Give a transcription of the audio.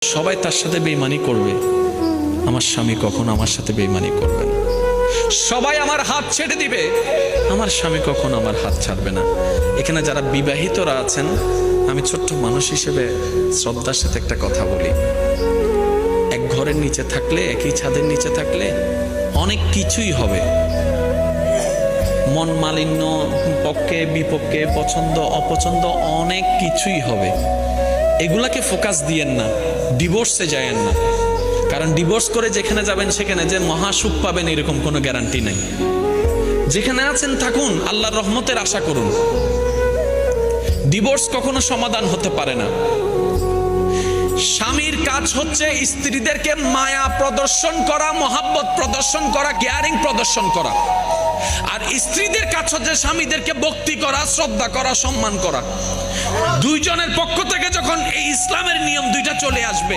সবাই তার সাথে বেঈমানি করবে, আমার স্বামী কখনো আমার সাথে বেঈমানি করবে না। সবাই আমার হাত ছেড়ে দিবে, আমার স্বামী কখনো আমার হাত ছাড়বে না। এখানে যারা বিবাহিতরা আছেন, আমি ছোট্ট মানুষ হিসেবে শ্রদ্ধার সাথে একটা কথা বলি। এক ঘরের নিচে থাকলে, একই ছাদের নিচে থাকলে অনেক কিছুই হবে। মন মালিন্য, পক্ষে বিপক্ষে, পছন্দ অপছন্দ অনেক কিছুই হবে। এগুলাকে ফোকাস দিয়েন না, ডিভোর্সে যায়েন না। কারণ ডিভোর্স করে যেখানে যাবেন সেখানে যে মহাসুখ পাবেন এরকম কোনো গ্যারান্টি নেই। যেখানে আছেন থাকুন, আল্লাহর রহমতের আশা করুন। ডিভোর্স কখনো সমাধান হতে পারে না। স্বামীর কাজ হচ্ছে স্ত্রীদেরকে মায়া প্রদর্শন করা, মহাব্বত প্রদর্শন করা, কেয়ারিং প্রদর্শন করা। আর স্ত্রীদের কাজ হচ্ছে স্বামীদেরকে ভক্তি করা, শ্রদ্ধা করা, সম্মান করা। দুইজনের পক্ষ থেকে যখন এই ইসলামের নিয়ম দুইটা চলে আসবে,